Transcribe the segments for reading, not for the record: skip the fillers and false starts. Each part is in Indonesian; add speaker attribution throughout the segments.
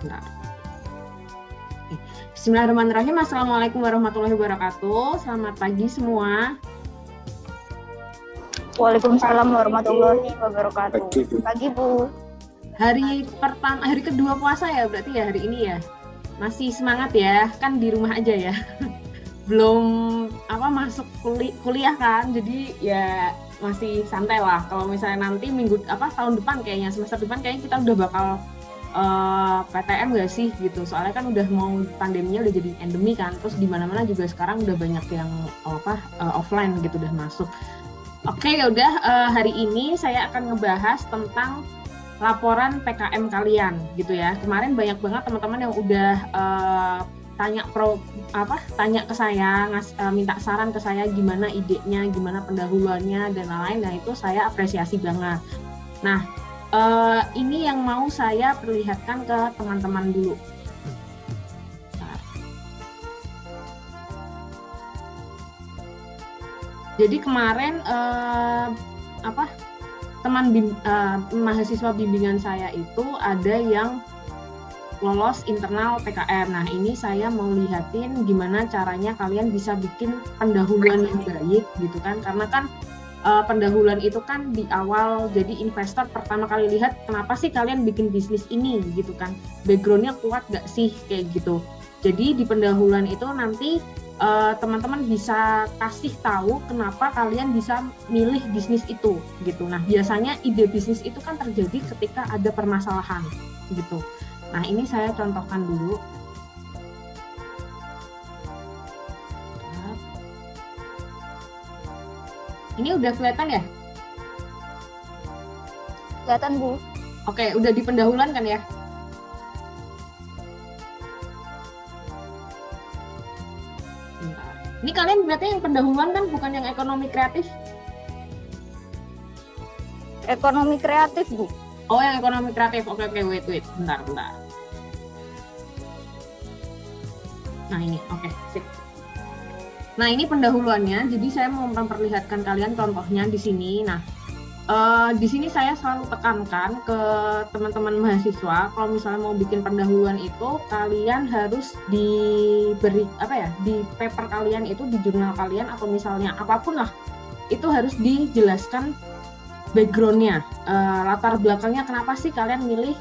Speaker 1: Bentar. Bismillahirrahmanirrahim. Assalamualaikum warahmatullahi wabarakatuh. Selamat pagi semua.
Speaker 2: Waalaikumsalam warahmatullahi wabarakatuh. Pagi Bu.
Speaker 1: Hari kedua puasa ya berarti ya hari ini ya. Masih semangat ya, kan di rumah aja ya. Belum masuk kuliah kan. Jadi ya masih santai lah. Kalau misalnya nanti tahun depan kayaknya semester depan kayaknya kita udah bakal PTM gak sih gitu, soalnya kan udah mau pandeminya udah jadi endemi kan, terus di mana-mana juga sekarang udah banyak yang offline gitu udah masuk. Oke, ya udah, hari ini saya akan ngebahas tentang laporan PKM kalian gitu ya. Kemarin banyak banget teman-teman yang udah tanya ke saya, minta saran ke saya gimana idenya, gimana pendahuluannya dan lain-lain. Nah, itu saya apresiasi banget. Nah, ini yang mau saya perlihatkan ke teman-teman dulu. Jadi kemarin mahasiswa bimbingan saya itu ada yang lolos internal PKM. Nah, ini saya mau lihatin gimana caranya kalian bisa bikin pendahuluan yang baik gitu kan, karena kan pendahuluan itu kan di awal, jadi investor pertama kali lihat kenapa sih kalian bikin bisnis ini gitu kan, backgroundnya kuat gak sih kayak gitu. Jadi di pendahuluan itu nanti teman-teman bisa kasih tahu kenapa kalian bisa milih bisnis itu gitu. Nah, biasanya ide bisnis itu kan terjadi ketika ada permasalahan gitu. Nah, ini saya contohkan dulu. Ini udah kelihatan ya?
Speaker 2: Kelihatan Bu.
Speaker 1: Oke, udah di pendahuluan kan ya? Bentar. Ini kalian berarti yang pendahuluan kan, bukan yang ekonomi kreatif?
Speaker 2: Ekonomi kreatif Bu.
Speaker 1: Oh, yang ekonomi kreatif. Oke, wait. Bentar. Nah, ini, oke, sip. Nah, ini pendahuluannya, jadi saya mau memperlihatkan kalian contohnya di sini. Nah, di sini saya selalu tekankan ke teman-teman mahasiswa, kalau misalnya mau bikin pendahuluan itu, kalian harus diberi, di paper kalian itu, di jurnal kalian, atau misalnya apapun lah, itu harus dijelaskan background-nya, latar belakangnya kenapa sih kalian milih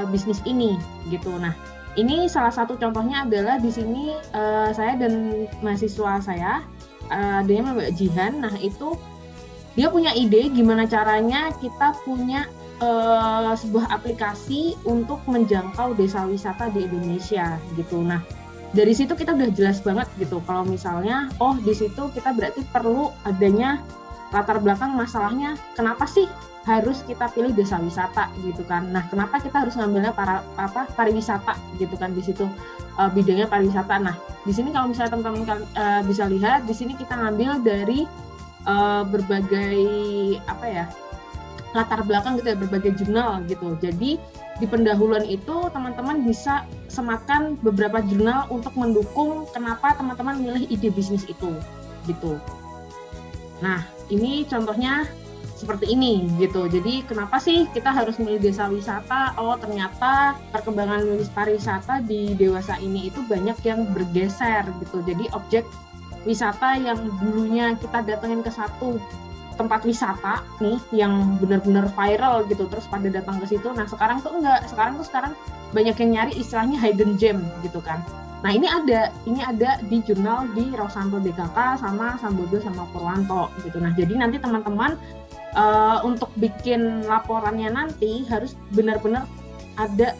Speaker 1: bisnis ini, gitu. Nah, ini salah satu contohnya adalah di sini saya dan mahasiswa saya, dia Mbak Jihan. Nah, itu dia punya ide gimana caranya kita punya sebuah aplikasi untuk menjangkau desa wisata di Indonesia gitu. Nah, dari situ kita udah jelas banget gitu kalau misalnya di situ kita berarti perlu adanya latar belakang masalahnya, kenapa sih harus kita pilih desa wisata gitu kan. Nah, kenapa kita harus ngambilnya pariwisata gitu kan, di situ bidangnya pariwisata. Nah, di sini kalau misalnya teman-teman bisa lihat di sini kita ngambil dari berbagai latar belakang gitu ya, berbagai jurnal gitu. Jadi di pendahuluan itu teman-teman bisa sematkan beberapa jurnal untuk mendukung kenapa teman-teman milih ide bisnis itu gitu. Nah, ini contohnya seperti ini gitu. Jadi kenapa sih kita harus milih desa wisata? Oh, ternyata perkembangan pariwisata di dewasa ini itu banyak yang bergeser gitu. Jadi objek wisata yang dulunya kita datengin ke satu tempat wisata nih yang benar-benar viral gitu, terus pada datang ke situ. Nah, sekarang tuh enggak. Sekarang banyak yang nyari istilahnya hidden gem gitu kan. Nah, ini ada di jurnal di Rosanto DKK sama Sambodo sama Purwanto gitu. Nah, jadi nanti teman-teman untuk bikin laporannya nanti harus benar-benar ada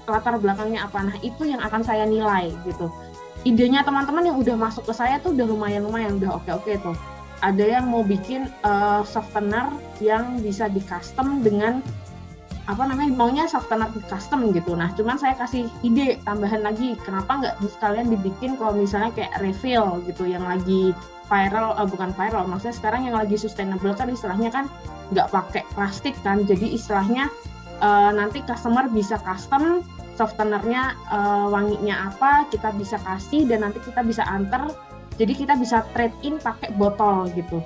Speaker 1: latar belakangnya apa. Nah, itu yang akan saya nilai gitu. Idenya teman-teman yang udah masuk ke saya tuh udah lumayan udah oke tuh. Ada yang mau bikin softener yang bisa di custom dengan maunya softener custom gitu. Nah, cuman saya kasih ide tambahan lagi, kenapa nggak sekalian dibikin kalau misalnya kayak refill gitu yang lagi viral, bukan viral, maksudnya sekarang yang lagi sustainable kan istilahnya kan nggak pakai plastik kan, jadi istilahnya nanti customer bisa custom softenernya, wanginya apa kita bisa kasih dan nanti kita bisa antar, jadi kita bisa trade in pakai botol gitu.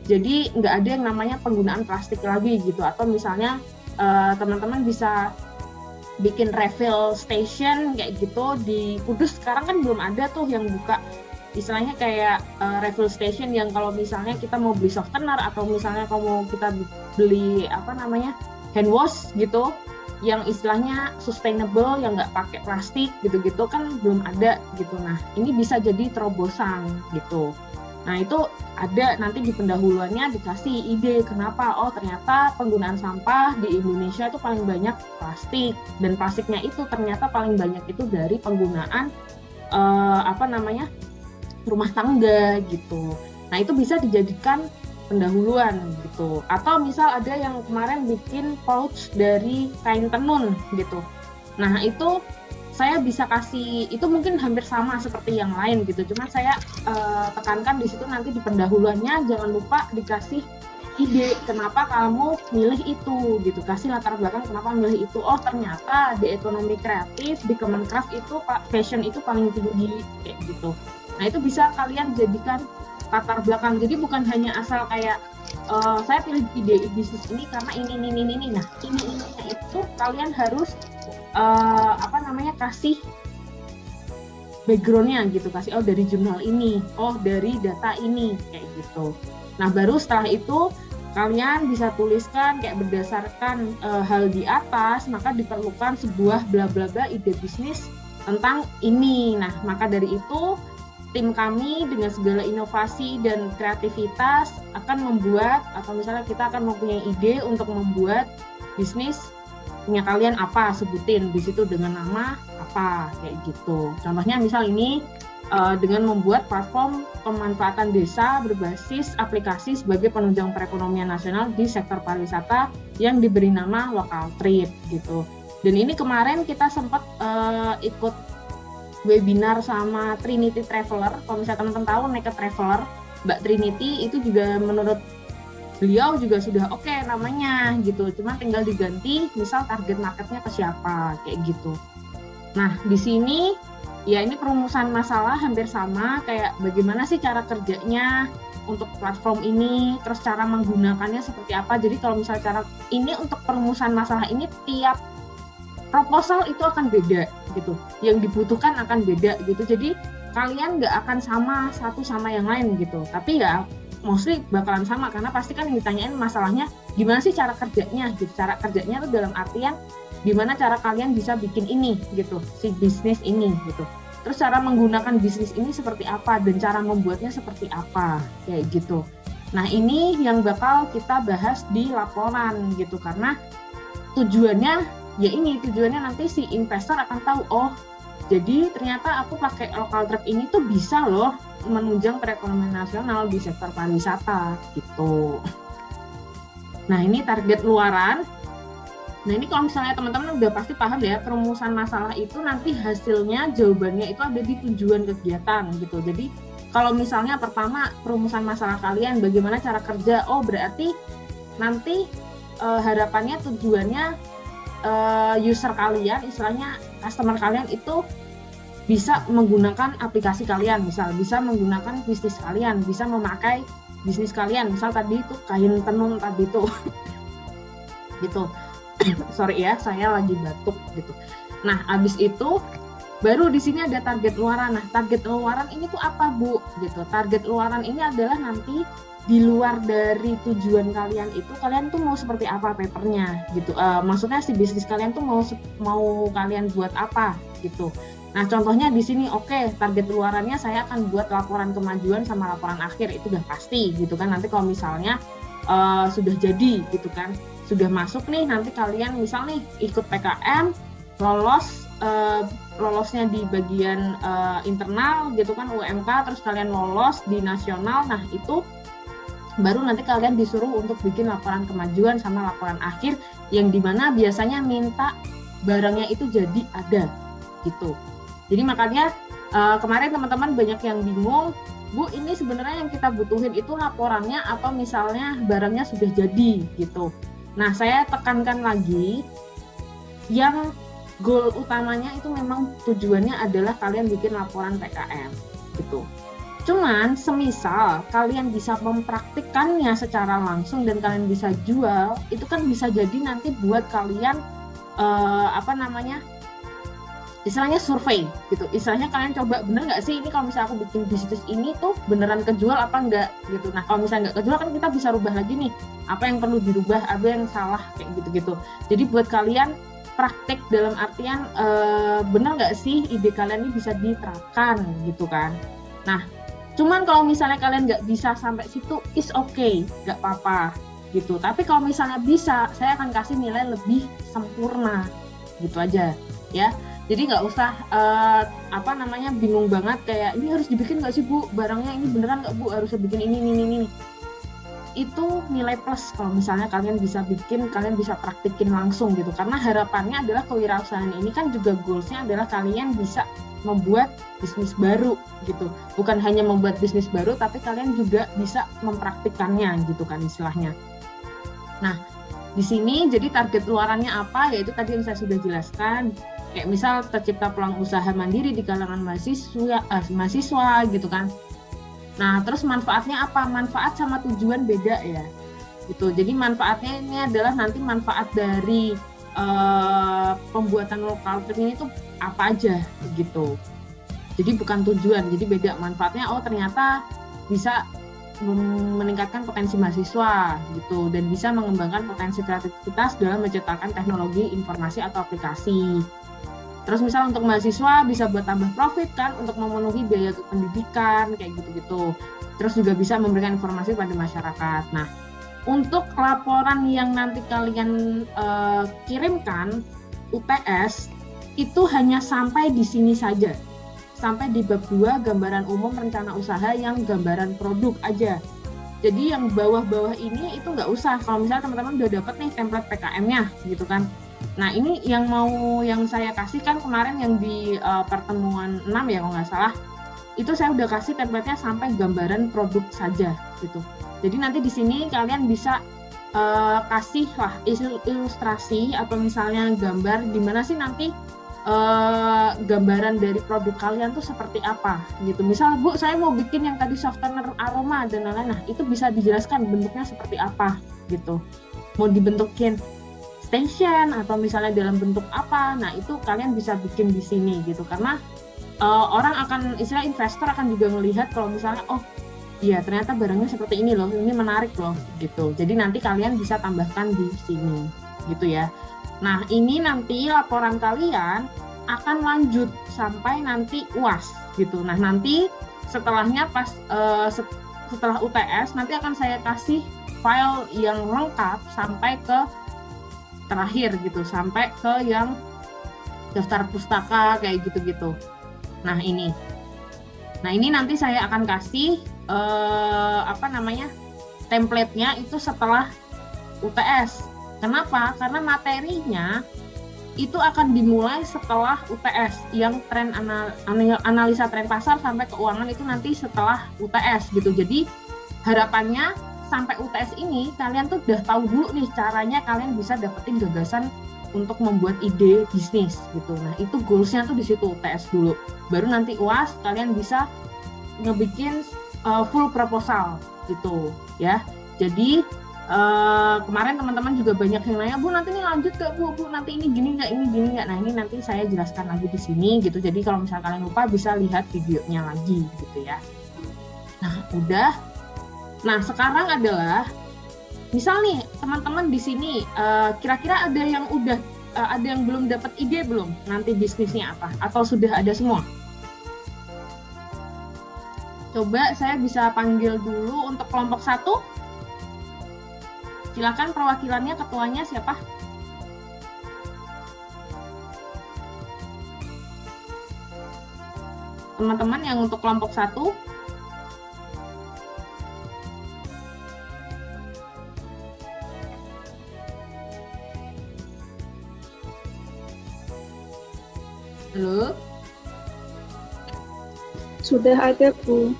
Speaker 1: Jadi nggak ada yang namanya penggunaan plastik lagi gitu. Atau misalnya teman-teman bisa bikin refill station kayak gitu di Kudus. Sekarang kan belum ada tuh yang buka istilahnya kayak refill station yang kalau misalnya kita mau beli softener atau misalnya kalau kita beli hand wash gitu yang istilahnya sustainable yang nggak pakai plastik gitu-gitu kan belum ada gitu. Nah ini bisa jadi terobosan gitu. Nah itu ada nanti di pendahuluannya dikasih ide kenapa ternyata penggunaan sampah di Indonesia itu paling banyak plastik, dan plastiknya itu ternyata paling banyak itu dari penggunaan rumah tangga gitu. Nah itu bisa dijadikan pendahuluan gitu. Atau misal ada yang kemarin bikin pouch dari kain tenun gitu. Nah itu saya bisa kasih, itu mungkin hampir sama seperti yang lain gitu. Cuma saya tekankan di situ nanti di pendahuluannya jangan lupa dikasih ide kenapa kamu milih itu gitu. Kasih latar belakang kenapa milih itu. Oh ternyata di ekonomi kreatif di Kemenkraf itu fashion itu paling tinggi kayak gitu. Nah itu bisa kalian jadikan latar belakang. Jadi bukan hanya asal kayak saya pilih ide bisnis ini karena ini. Nah ini itu kalian harus kasih backgroundnya gitu, kasih dari jurnal ini, dari data ini kayak gitu. Nah baru setelah itu kalian bisa tuliskan kayak berdasarkan hal di atas, maka diperlukan sebuah bla bla bla ide bisnis tentang ini. Nah maka dari itu tim kami dengan segala inovasi dan kreativitas akan membuat, atau misalnya kita akan mempunyai ide untuk membuat bisnis punya kalian apa, sebutin di situ dengan nama apa kayak gitu. Contohnya misal ini dengan membuat platform pemanfaatan desa berbasis aplikasi sebagai penunjang perekonomian nasional di sektor pariwisata yang diberi nama Local Trip gitu. Dan ini kemarin kita sempat ikut webinar sama Trinity Traveler. Kalau misalnya teman-teman tahu Naked Traveler, Mbak Trinity itu juga menurut beliau juga sudah oke namanya gitu, cuma tinggal diganti misal target marketnya ke siapa kayak gitu. Nah di sini ya ini perumusan masalah hampir sama kayak bagaimana sih cara kerjanya untuk platform ini, terus cara menggunakannya seperti apa. Jadi kalau misalnya cara ini untuk perumusan masalah ini tiap proposal itu akan beda gitu, yang dibutuhkan akan beda gitu. Jadi kalian nggak akan sama satu sama yang lain gitu, tapi ya mostly bakalan sama karena pasti kan yang ditanyain masalahnya gimana sih cara kerjanya gitu. Cara kerjanya itu dalam artian gimana cara kalian bisa bikin ini gitu, si bisnis ini gitu. Terus cara menggunakan bisnis ini seperti apa dan cara membuatnya seperti apa kayak gitu. Nah ini yang bakal kita bahas di laporan gitu, karena tujuannya nanti si investor akan tahu jadi ternyata aku pakai Local Trip ini tuh bisa loh menunjang perekonomian nasional di sektor pariwisata gitu. Nah ini target luaran. Nah ini kalau misalnya teman-teman udah pasti paham ya, perumusan masalah itu nanti hasilnya jawabannya itu ada di tujuan kegiatan gitu. Jadi kalau misalnya pertama perumusan masalah kalian bagaimana cara kerja, berarti nanti harapannya tujuannya user kalian, istilahnya customer kalian itu bisa menggunakan aplikasi kalian, misal bisa menggunakan bisnis kalian, bisa memakai bisnis kalian, misal tadi itu kain tenun tadi itu gitu. Sorry ya, saya lagi batuk gitu. Nah, habis itu baru di sini ada target luaran. Nah, target luaran ini tuh apa, Bu? Gitu. Target luaran ini adalah nanti di luar dari tujuan kalian itu, kalian tuh mau seperti apa papernya gitu. Maksudnya si bisnis kalian tuh mau kalian buat apa gitu. Nah contohnya di sini target luarannya saya akan buat laporan kemajuan sama laporan akhir, itu udah pasti gitu kan. Nanti kalau misalnya sudah jadi gitu kan, sudah masuk nih, nanti kalian misal nih ikut PKM, lolosnya di bagian internal gitu kan UMK, terus kalian lolos di nasional. Nah itu baru nanti kalian disuruh untuk bikin laporan kemajuan sama laporan akhir, yang dimana biasanya minta barangnya itu jadi ada gitu. Jadi makanya kemarin teman-teman banyak yang bingung, Bu ini sebenarnya yang kita butuhin itu laporannya atau misalnya barangnya sudah jadi gitu. Nah saya tekankan lagi, yang goal utamanya itu memang tujuannya adalah kalian bikin laporan PKM gitu. Cuman semisal kalian bisa mempraktikkannya secara langsung dan kalian bisa jual, itu kan bisa jadi nanti buat kalian apa namanya, istilahnya survei gitu. Istilahnya kalian coba bener nggak sih ini kalau misalnya aku bikin bisnis ini tuh beneran kejual apa enggak gitu. Nah kalau misalnya nggak kejual kan kita bisa rubah lagi nih, apa yang perlu dirubah, apa yang salah kayak gitu-gitu. Jadi buat kalian praktek dalam artian bener nggak sih ide kalian ini bisa diterapkan gitu kan. Nah cuman kalau misalnya kalian nggak bisa sampai situ, is okay, nggak apa-apa gitu. Tapi kalau misalnya bisa, saya akan kasih nilai lebih sempurna gitu aja ya. Jadi nggak usah apa namanya bingung banget kayak ini harus dibikin nggak sih Bu, barangnya ini beneran nggak Bu, harus bikin ini. Itu nilai plus kalau misalnya kalian bisa bikin, kalian bisa praktikin langsung gitu. Karena harapannya adalah kewirausahaan ini kan juga goalsnya adalah kalian bisa membuat bisnis baru gitu. Bukan hanya membuat bisnis baru, tapi kalian juga bisa mempraktikannya gitu kan istilahnya. Nah di sini jadi target luarannya apa, yaitu tadi yang saya sudah jelaskan. Kayak misal tercipta peluang usaha mandiri di kalangan mahasiswa gitu kan. Nah terus manfaatnya apa? Manfaat sama tujuan beda ya gitu. Jadi manfaatnya ini adalah nanti manfaat dari pembuatan lokal trip ini tuh apa aja gitu. Jadi bukan tujuan, jadi beda manfaatnya. Oh ternyata bisa meningkatkan potensi mahasiswa gitu, dan bisa mengembangkan potensi kreativitas dalam menciptakan teknologi informasi atau aplikasi. Terus misal untuk mahasiswa bisa buat tambah profit kan, untuk memenuhi biaya pendidikan kayak gitu-gitu. Terus juga bisa memberikan informasi pada masyarakat. Nah, untuk laporan yang nanti kalian kirimkan UTS itu hanya sampai di sini saja. Sampai di bab 2 gambaran umum rencana usaha yang gambaran produk aja. Jadi yang bawah-bawah ini itu nggak usah. Kalau misalnya teman-teman udah dapat nih template PKM-nya gitu kan. Nah ini yang saya kasih kan kemarin yang di pertemuan 6 ya kalau nggak salah, itu saya udah kasih template-nya sampai gambaran produk saja gitu. Jadi nanti di sini kalian bisa kasih lah ilustrasi atau misalnya gambar gimana sih nanti gambaran dari produk kalian tuh seperti apa gitu. Misal Bu saya mau bikin yang tadi softener aroma dan lain-lain, nah itu bisa dijelaskan bentuknya seperti apa gitu. Mau dibentukin station atau misalnya dalam bentuk apa, nah itu kalian bisa bikin di sini gitu. Karena orang akan, istilah investor akan juga melihat kalau misalnya oh iya ternyata barangnya seperti ini loh, ini menarik loh gitu. Jadi nanti kalian bisa tambahkan di sini gitu ya. Nah ini nanti laporan kalian akan lanjut sampai nanti UAS gitu. Nah nanti setelahnya pas setelah UTS nanti akan saya kasih file yang lengkap sampai ke terakhir gitu, sampai ke yang daftar pustaka kayak gitu-gitu. Nah ini nanti saya akan kasih apa namanya template-nya itu setelah UTS. Kenapa? Karena materinya itu akan dimulai setelah UTS, yang tren analisa tren pasar sampai keuangan itu nanti setelah UTS gitu. Jadi harapannya sampai UTS ini kalian tuh udah tahu dulu nih caranya kalian bisa dapetin gagasan untuk membuat ide bisnis gitu. Nah itu goalsnya tuh di situ UTS dulu. Baru nanti UAS kalian bisa ngebikin full proposal gitu ya. Jadi kemarin teman-teman juga banyak yang nanya, Bu nanti ini lanjut gak Bu nanti ini gini nggak. Nah ini nanti saya jelaskan lagi di sini gitu. Jadi kalau misalnya kalian lupa bisa lihat videonya lagi gitu ya. Nah udah. Nah sekarang adalah misal nih teman-teman di sini kira-kira ada yang udah ada yang belum dapat ide belum nanti bisnisnya apa, atau sudah ada semua? Coba saya bisa panggil dulu untuk kelompok 1. Silakan perwakilannya, ketuanya siapa? Teman-teman yang untuk kelompok 1. Halo?
Speaker 3: Sudah ada, Bu.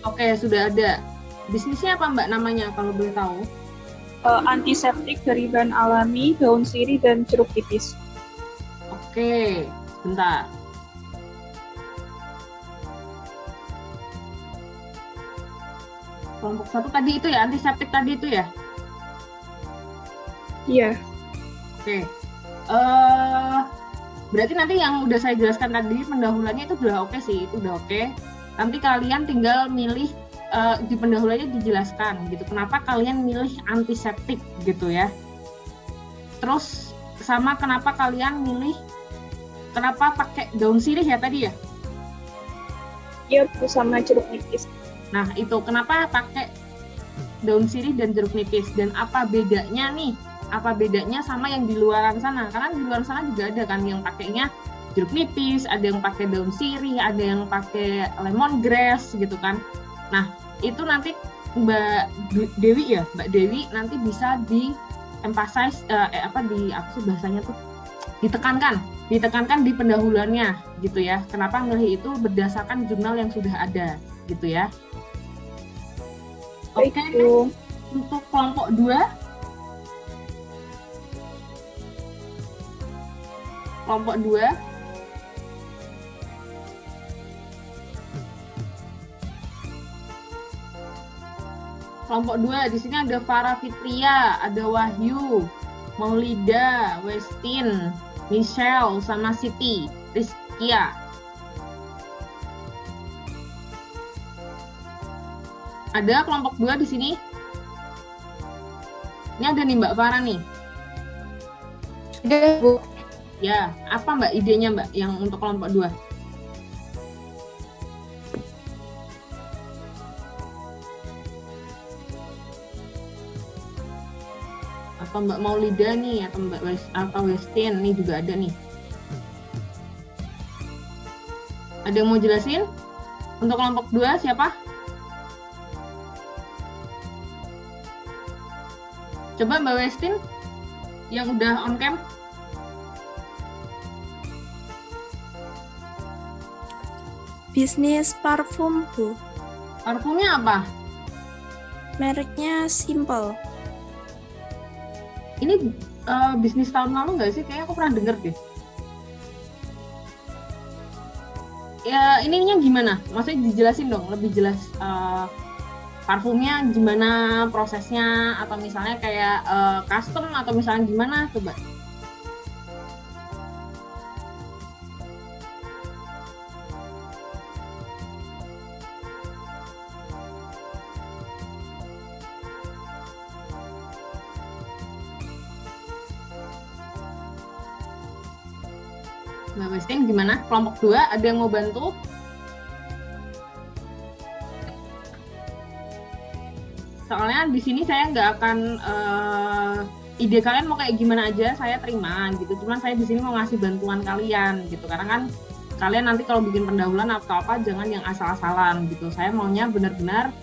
Speaker 1: Oke, sudah ada. Bisnisnya apa, Mbak, namanya, kalau boleh tahu?
Speaker 3: Antiseptik dari bahan alami, daun sirih, dan jeruk nipis.
Speaker 1: Oke, sebentar. Kelompok 1 tadi itu ya, antiseptik tadi itu ya?
Speaker 3: Iya.
Speaker 1: Oke. Berarti nanti yang udah saya jelaskan tadi pendahuluannya itu udah oke sih, itu udah oke. Nanti kalian tinggal milih di pendahuluannya dijelaskan gitu. Kenapa kalian milih antiseptik gitu ya. Terus sama kenapa kalian milih, kenapa pakai daun sirih ya tadi ya?
Speaker 3: Iya, sama jeruk nipis.
Speaker 1: Nah itu kenapa pakai daun sirih dan jeruk nipis, dan apa bedanya nih? Apa bedanya sama yang di luaran sana? Karena di luar sana juga ada kan yang pakainya jeruk nipis, ada yang pakai daun sirih, ada yang pakai lemongrass gitu kan. Nah itu nanti Mbak Dewi nanti bisa di emphasize apa sih bahasanya tuh, ditekankan di pendahuluannya gitu ya. Kenapa milih itu berdasarkan jurnal yang sudah ada gitu ya. Oke, untuk kelompok 2. Kelompok 2. Kelompok 2 di sini ada Farah Fitria, ada Wahyu, Maulida, Westin, Michelle sama Siti, Rizkia. Ada kelompok 2 di sini. Ini ada nih Mbak Farah nih.
Speaker 2: Sudah, Bu.
Speaker 1: Ya, apa Mbak idenya Mbak yang untuk kelompok 2? Atau Mbak Maulida nih, atau Mbak Westin nih juga ada nih. Ada yang mau jelasin? Untuk kelompok 2 siapa? Coba Mbak Westin yang udah on cam.
Speaker 4: Bisnis parfum, Bu.
Speaker 1: Parfumnya apa?
Speaker 4: Mereknya Simple.
Speaker 1: Ini bisnis tahun lalu nggak sih? Kayaknya aku pernah denger deh. Ya, ininya gimana? Maksudnya dijelasin dong, lebih jelas parfumnya gimana prosesnya, atau misalnya kayak custom atau misalnya gimana, coba. Mbak Westin gimana? Kelompok 2 ada yang mau bantu? Soalnya di sini saya nggak akan ide kalian mau kayak gimana aja saya terima gitu. Cuman saya di sini mau ngasih bantuan kalian gitu. Karena kan kalian nanti kalau bikin pendahuluan atau apa jangan yang asal-asalan gitu. Saya maunya benar-benar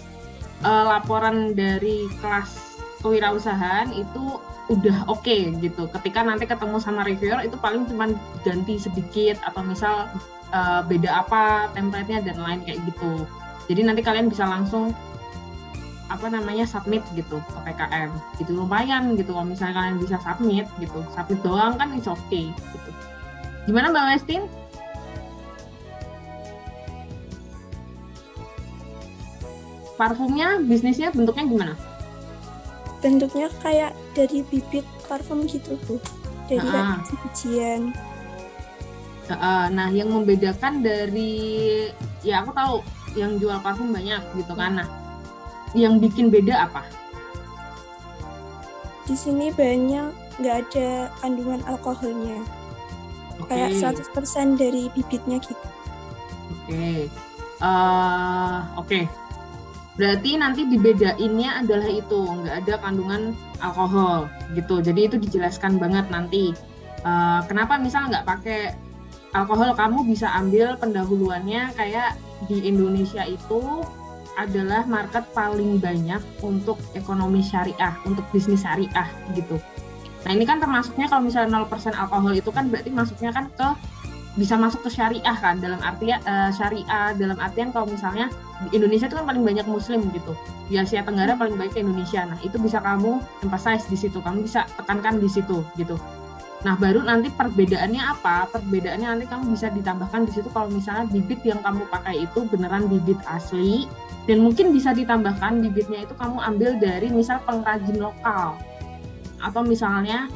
Speaker 1: laporan dari kelas kewirausahaan itu udah oke gitu. Ketika nanti ketemu sama reviewer itu paling cuma ganti sedikit atau misal beda apa template-nya dan lain kayak gitu. Jadi nanti kalian bisa langsung submit gitu ke PKM gitu, lumayan gitu kalau misalnya kalian bisa submit doang kan it's okay gitu. Gimana Mbak Westin? Parfumnya bisnisnya bentuknya gimana?
Speaker 4: Bentuknya kayak dari bibit parfum gitu, Bu. Dari biji-bijian.
Speaker 1: Nah, yang membedakan dari, ya aku tahu yang jual parfum banyak gitu kan. Nah, yang bikin beda apa?
Speaker 4: Di sini banyak nggak ada kandungan alkoholnya. Kayak 100% dari bibitnya gitu.
Speaker 1: Oke. Berarti nanti dibedainnya adalah itu, nggak ada kandungan alkohol gitu. Jadi itu dijelaskan banget nanti. Kenapa misal nggak pakai alkohol, kamu bisa ambil pendahuluannya kayak di Indonesia itu adalah market paling banyak untuk ekonomi syariah, untuk bisnis syariah gitu. Nah ini kan termasuknya kalau misalnya 0% alkohol itu kan berarti masuknya kan bisa masuk ke syariah kan, dalam artian syariah dalam artian kalau misalnya di Indonesia itu kan paling banyak muslim gitu, di Asia Tenggara paling banyak ke Indonesia. Nah itu bisa kamu emphasize di situ, kamu bisa tekankan di situ gitu. Nah baru nanti perbedaannya apa? Perbedaannya nanti kamu bisa ditambahkan di situ kalau misalnya bibit yang kamu pakai itu beneran bibit asli, dan mungkin bisa ditambahkan bibitnya itu kamu ambil dari misal pengrajin lokal, atau misalnya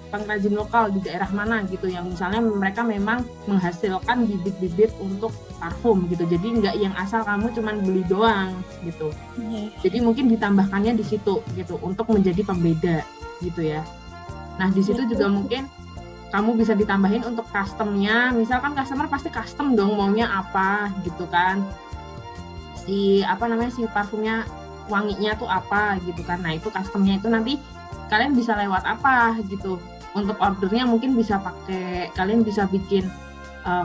Speaker 1: pengrajin lokal di daerah mana gitu yang misalnya mereka memang menghasilkan bibit-bibit untuk parfum gitu. Jadi nggak yang asal kamu cuman beli doang gitu. Jadi mungkin ditambahkannya di situ gitu untuk menjadi pembeda gitu ya. Nah di situ juga mungkin kamu bisa ditambahin untuk customnya. Misalkan customer pasti custom dong maunya apa gitu kan. Si parfumnya wanginya tuh apa gitu kan. Nah itu customnya itu nanti kalian bisa lewat apa gitu. Untuk ordernya mungkin bisa kalian bisa bikin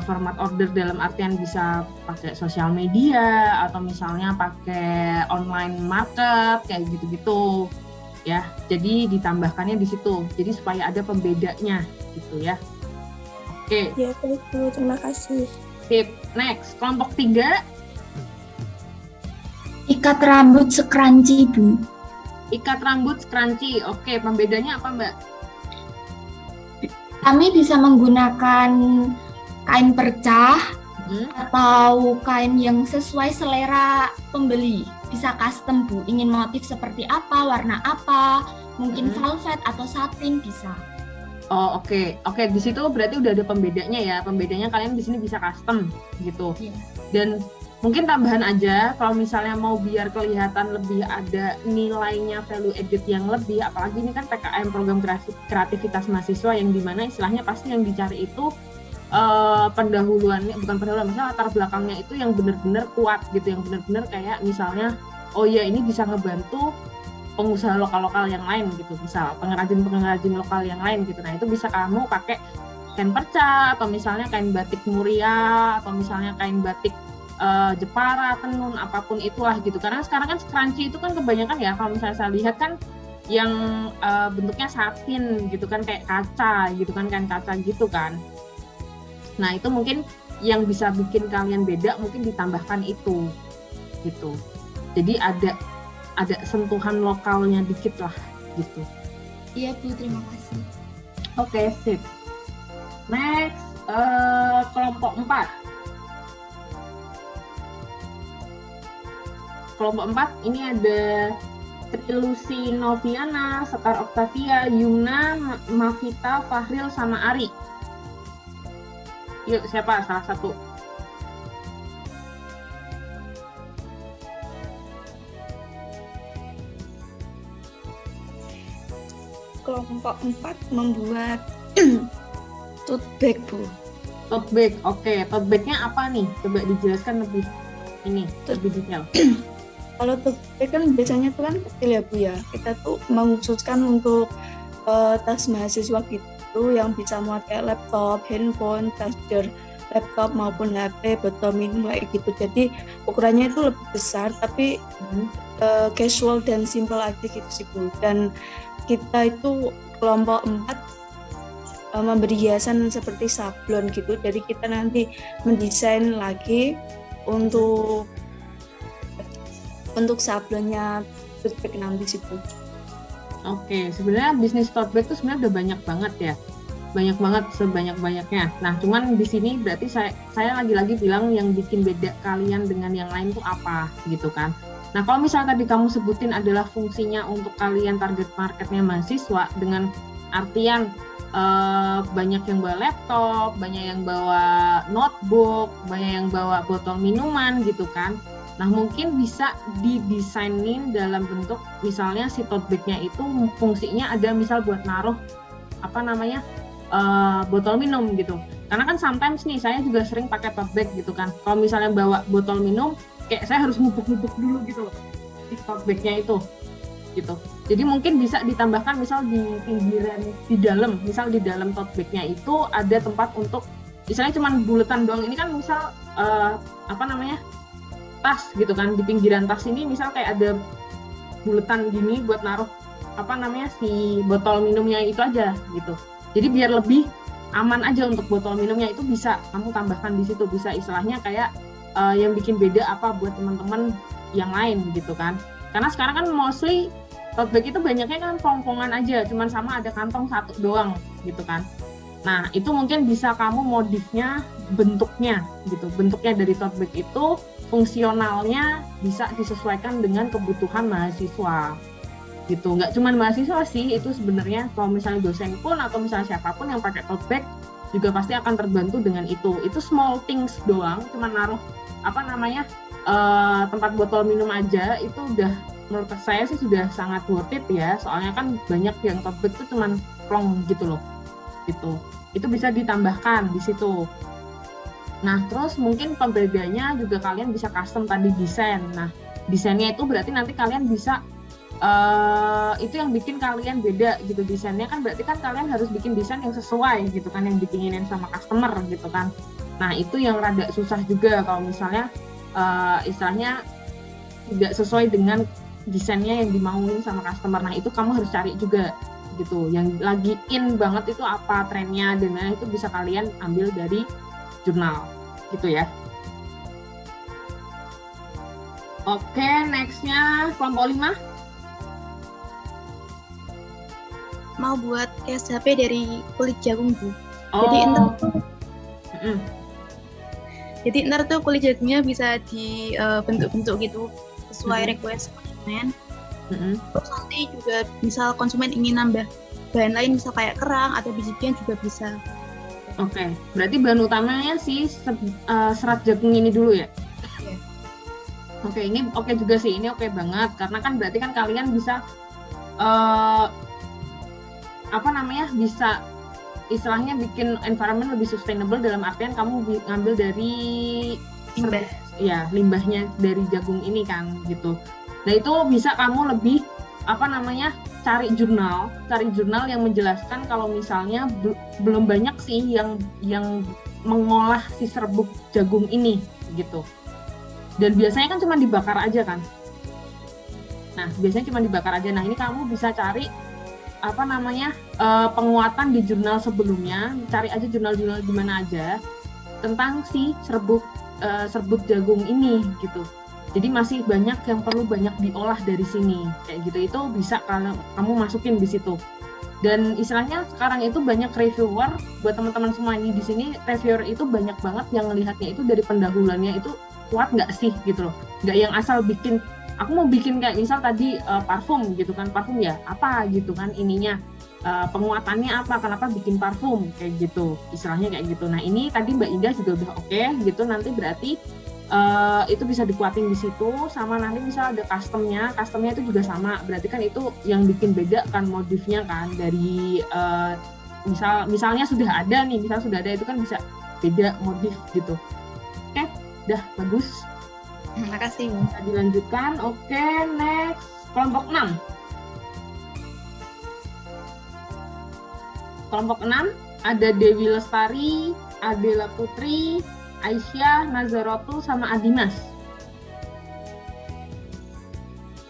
Speaker 1: format order dalam artian bisa pakai sosial media atau misalnya pakai online market kayak gitu-gitu ya. Jadi ditambahkannya di situ. Jadi supaya ada pembedanya gitu ya. Oke.
Speaker 4: Ya, Bu. Terima kasih.
Speaker 1: Tip next, kelompok 3.
Speaker 5: Ikat rambut scrunchie, Bu.
Speaker 1: Ikat rambut scrunchie. Oke, pembedanya apa, Mbak?
Speaker 5: Kami bisa menggunakan kain percah atau kain yang sesuai selera pembeli. Bisa custom, Bu. Ingin motif seperti apa, warna apa, mungkin velvet atau satin bisa.
Speaker 1: Oh, oke. Oke, di situ berarti udah ada pembedanya ya. Pembedanya kalian di sini bisa custom gitu. Yeah. Dan mungkin tambahan aja, kalau misalnya mau biar kelihatan lebih ada nilainya, value added yang lebih, apalagi ini kan PKM program kreativitas mahasiswa yang dimana istilahnya pasti yang dicari itu pendahuluannya, bukan pendahuluan, misalnya latar belakangnya itu yang benar-benar kuat gitu, yang benar-benar kayak misalnya, oh ya ini bisa ngebantu pengusaha lokal-lokal yang lain gitu, misal pengrajin-pengrajin lokal yang lain gitu. Nah itu bisa kamu pakai kain perca atau misalnya kain batik Muria atau misalnya kain batik Jepara, tenun, apapun itulah gitu. Karena sekarang kan scrunchie itu kan kebanyakan ya, kalau misalnya saya lihat kan yang bentuknya satin gitu kan, kayak kaca gitu kan, kain kaca gitu kan. Nah itu mungkin yang bisa bikin kalian beda, mungkin ditambahkan itu gitu. Jadi ada sentuhan lokalnya dikit lah gitu.
Speaker 5: Iya Bu, terima kasih.
Speaker 1: Oke, sip. Next, kelompok 4. Kelompok 4 ini ada Trilusi Noviana, Sekar Octavia, Yuna, Mavita, Fahril, sama Ari. Yuk, siapa salah satu?
Speaker 4: Kelompok 4 membuat tote bag, Bu.
Speaker 1: Tote bag, oke. Tote bagnya apa nih? Coba dijelaskan lebih detail.
Speaker 4: Kalau tote bag kan biasanya tuh kan kecil ya Bu ya. Kita tuh mengkhususkan untuk tas mahasiswa gitu yang bisa muat kayak laptop, handphone, charger laptop maupun HP, botol minum kayak gitu. Jadi ukurannya itu lebih besar tapi casual dan simple aja gitu sih Bu. Dan kita itu kelompok 4 memberi hiasan seperti sablon gitu. Jadi kita nanti mendesain lagi untuk sablonnya tote bag nanti sih Bu.
Speaker 1: Oke, sebenarnya bisnis tote bag itu sebenarnya udah banyak banget ya, banyak banget, sebanyak-banyaknya. Nah, cuman di sini berarti saya lagi-lagi bilang yang bikin beda kalian dengan yang lain tuh apa gitu kan. Nah, kalau misalnya tadi kamu sebutin adalah fungsinya untuk kalian target marketnya mahasiswa dengan artian banyak yang bawa laptop, banyak yang bawa notebook, banyak yang bawa botol minuman gitu kan. Nah mungkin bisa didesainin dalam bentuk misalnya si tote bag-nya itu fungsinya ada misal buat naruh botol minum gitu. Karena kan sometimes nih saya juga sering pakai tote bag gitu kan. Kalau misalnya bawa botol minum kayak saya harus ngubuk-ngubuk dulu gitu loh di tote bag-nya itu gitu. Jadi mungkin bisa ditambahkan misal di pinggiran misal di dalam tote bag-nya itu ada tempat untuk misalnya cuma buletan doang. Ini kan misal tas gitu kan, di pinggiran tas ini misal kayak ada buletan gini buat naruh si botol minumnya itu aja gitu. Jadi biar lebih aman aja untuk botol minumnya itu bisa kamu tambahkan di situ, bisa istilahnya kayak yang bikin beda apa buat teman-teman yang lain gitu kan. Karena sekarang kan mostly tote bag itu banyaknya kan pongpongan aja, cuman sama ada kantong satu doang gitu kan. Nah itu mungkin bisa kamu modifnya bentuknya gitu, bentuknya dari tote bag itu fungsionalnya bisa disesuaikan dengan kebutuhan mahasiswa gitu. Nggak cuma mahasiswa sih, itu sebenarnya kalau misalnya dosen pun atau misalnya siapapun yang pakai tote bag juga pasti akan terbantu dengan itu. Itu small things doang, cuma naruh tempat botol minum aja itu udah menurut saya sih sudah sangat worth it ya. Soalnya kan banyak yang tote bag itu cuma plong gitu loh. Gitu. Itu bisa ditambahkan di situ. Nah, terus mungkin pembedanya juga kalian bisa custom tadi desain. Nah, desainnya itu berarti nanti kalian bisa itu yang bikin kalian beda gitu desainnya kan, berarti kan kalian harus bikin desain yang sesuai gitu kan, yang diinginin sama customer gitu kan. Nah, itu yang rada susah juga kalau misalnya istilahnya tidak sesuai dengan desainnya yang dimauin sama customer. Nah, itu kamu harus cari juga gitu, yang lagi in banget itu apa trennya, dan itu bisa kalian ambil dari jurnal gitu ya. Oke, nextnya kelompok 5.
Speaker 6: Mau buat case HP dari kulit jagung, Bu. Jadi ntar tuh kulit jagungnya bisa dibentuk-bentuk gitu sesuai request konsumen. Terus nanti juga misal konsumen ingin nambah bahan lain, misal kayak kerang atau biji-bijian juga bisa.
Speaker 1: Oke, berarti bahan utamanya sih serat jagung ini dulu ya?
Speaker 6: Iya.
Speaker 1: Oke, ini oke juga sih, ini oke banget karena kan berarti kan kalian bisa bisa istilahnya bikin environment lebih sustainable, dalam artian kamu ngambil dari limbahnya dari jagung ini kan gitu. Nah, itu bisa kamu lebih cari jurnal yang menjelaskan kalau misalnya belum banyak sih yang mengolah si serbuk jagung ini gitu. Dan biasanya kan cuma dibakar aja kan. Nah, biasanya cuma dibakar aja. Nah, ini kamu bisa cari penguatan di jurnal sebelumnya, cari aja jurnal-jurnal di mana aja tentang si serbuk jagung ini gitu. Jadi masih banyak yang perlu banyak diolah dari sini kayak gitu. Itu bisa kamu masukin di situ. Dan istilahnya sekarang itu banyak reviewer, buat teman-teman semua ini di sini, reviewer itu banyak banget yang melihatnya itu dari pendahuluannya itu kuat nggak sih gitu loh. Nggak yang asal bikin, aku mau bikin kayak misal tadi parfum gitu kan, parfum ya apa gitu kan ininya, penguatannya apa, kenapa bikin parfum kayak gitu, istilahnya kayak gitu. Nah, ini tadi Mbak Indah juga udah oke gitu, nanti berarti itu bisa dikuatin di situ, sama nanti misal ada customnya itu juga sama, berarti kan itu yang bikin beda kan motifnya kan dari misalnya sudah ada itu kan bisa beda motif gitu. Oke, udah bagus.
Speaker 6: Terima kasih, Bu.
Speaker 1: Bisa dilanjutkan. Oke, next kelompok 6. Kelompok 6 ada Dewi Lestari, Adela Putri, Aisyah, Nazarotu, sama Adimas.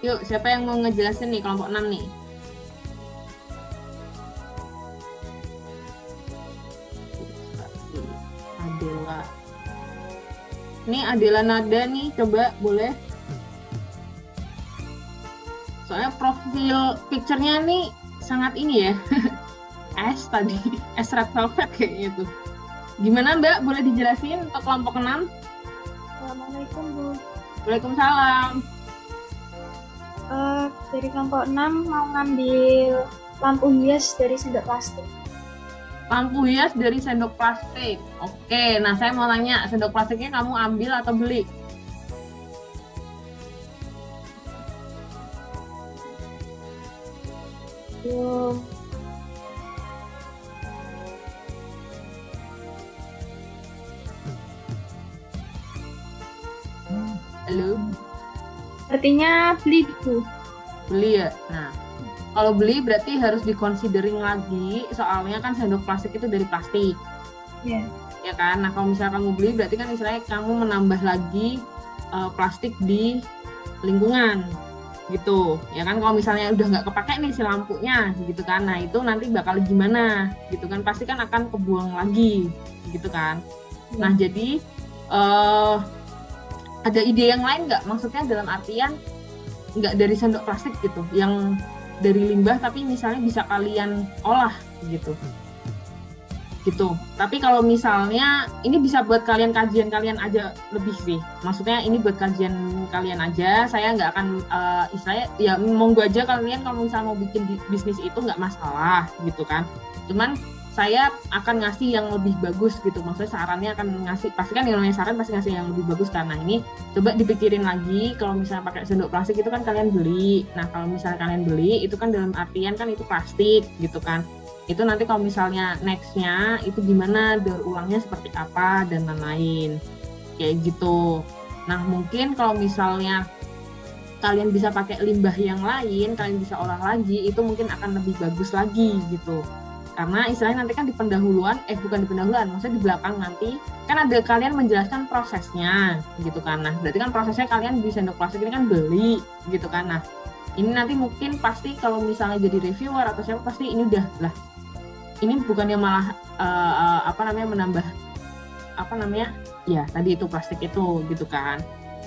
Speaker 1: Yuk, siapa yang mau ngejelasin nih kelompok 6 nih? Adela. Ini Adela Nada nih, coba boleh. Soalnya profil picture-nya nih sangat ini ya. Es red velvet kayaknya tuh. Gimana Mbak, boleh dijelasin untuk kelompok 6?
Speaker 3: Assalamualaikum, Bu.
Speaker 1: Waalaikumsalam.
Speaker 3: Dari kelompok 6 mau ngambil lampu hias dari sendok plastik.
Speaker 1: Lampu hias dari sendok plastik. Oke, nah saya mau nanya, sendok plastiknya kamu ambil atau beli? Halo?
Speaker 3: Artinya beli, Bu.
Speaker 1: Beli ya? Nah, kalau beli berarti harus dikonsidering lagi, soalnya kan sendok plastik itu dari plastik.
Speaker 3: Iya.
Speaker 1: Ya kan? Nah, kalau misalnya kamu beli berarti kan istilahnya kamu menambah lagi plastik di lingkungan gitu. Ya kan, kalau misalnya udah nggak kepake nih si lampunya gitu kan. Nah, itu nanti bakal gimana gitu kan? Pasti kan akan kebuang lagi gitu kan. Ya. Nah, jadi ada ide yang lain nggak? Maksudnya dalam artian nggak dari sendok plastik gitu, yang dari limbah tapi misalnya bisa kalian olah gitu. gitu. Tapi kalau misalnya ini bisa buat kajian kalian aja lebih sih. Maksudnya ini buat kajian kalian aja. Saya nggak akan istilahnya ya monggo aja kalian kalau misalnya mau bikin bisnis itu nggak masalah gitu kan. Cuman saya akan ngasih yang lebih bagus gitu. Maksudnya sarannya akan ngasih, pasti kan yang namanya saran pasti ngasih yang lebih bagus, karena ini coba dipikirin lagi. Kalau misalnya pakai sendok plastik itu kan kalian beli. Nah kalau misalnya kalian beli itu kan dalam artian kan itu plastik gitu kan. Itu nanti kalau misalnya next-nya itu gimana, daur ulangnya seperti apa dan lain-lain kayak gitu. Nah mungkin kalau misalnya kalian bisa pakai limbah yang lain, kalian bisa olah lagi, itu mungkin akan lebih bagus lagi gitu. Karena istilahnya nanti kan di pendahuluan, bukan di pendahuluan, maksudnya di belakang nanti kan ada kalian menjelaskan prosesnya gitu kan. Nah berarti kan prosesnya kalian di sendok plastik ini kan beli gitu kan. Nah ini nanti mungkin pasti kalau misalnya jadi reviewer atau siapa pasti ini udah lah. Ini bukannya malah menambah ya tadi itu plastik itu gitu kan.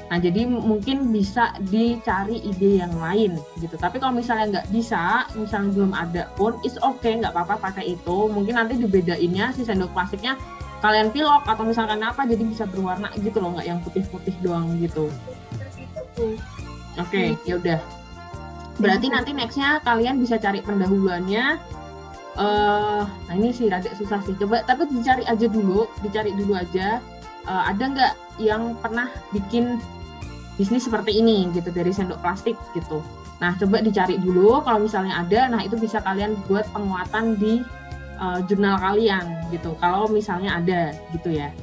Speaker 1: Nah jadi mungkin bisa dicari ide yang lain gitu. Tapi kalau misalnya nggak bisa, misalnya belum ada pun is okay, nggak apa-apa pakai itu. Mungkin nanti dibedainnya si sendok plastiknya kalian pilok atau misalkan apa jadi bisa berwarna gitu loh, nggak yang putih-putih doang gitu. Oke, ya udah. Berarti nanti nextnya kalian bisa cari pendahuluannya. Nah ini sih rada susah sih. Coba tapi dicari dulu aja. Ada nggak yang pernah bikin bisnis seperti ini gitu dari sendok plastik gitu. Nah coba dicari dulu. Kalau misalnya ada, nah itu bisa kalian buat penguatan di jurnal kalian gitu. Kalau misalnya ada gitu ya.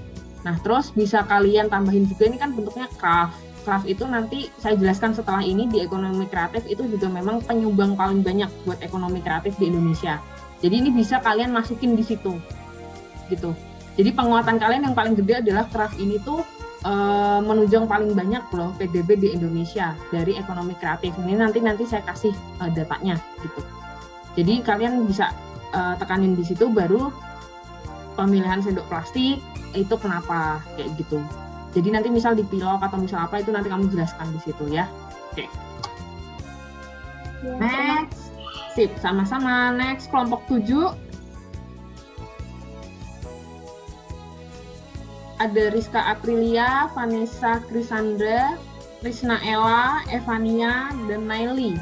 Speaker 1: Nah terus bisa kalian tambahin juga, ini kan bentuknya craft. Craft itu nanti saya jelaskan setelah ini di ekonomi kreatif itu juga memang penyumbang paling banyak buat ekonomi kreatif di Indonesia. Jadi ini bisa kalian masukin di situ, gitu. Jadi penguatan kalian yang paling gede adalah craft ini tuh menunjang paling banyak loh PDB di Indonesia dari ekonomi kreatif. Ini nanti saya kasih datanya, gitu. Jadi kalian bisa tekanin di situ, baru pemilihan sendok plastik itu kenapa kayak gitu. Jadi nanti misal dipilok atau misal apa itu nanti kamu jelaskan di situ ya. Oke. Next. Sip, sama-sama. Next, kelompok 7. Ada Rizka Aprilia, Vanessa Krisandra, Risna Ella, Evania, dan Naili.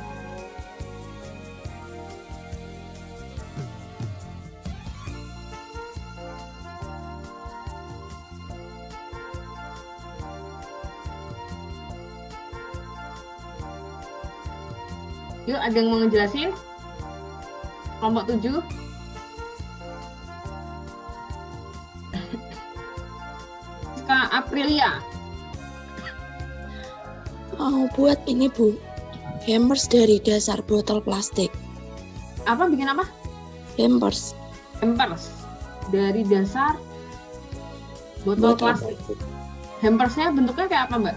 Speaker 1: Yuk, ada yang mau ngejelasin? Kelompok 7. Rizka Aprilia.
Speaker 7: Mau buat ini Bu, hampers dari dasar botol plastik.
Speaker 1: Apa, bikin apa?
Speaker 7: Hampers.
Speaker 1: Hampers dari dasar botol plastik. Hampersnya bentuknya kayak apa Mbak?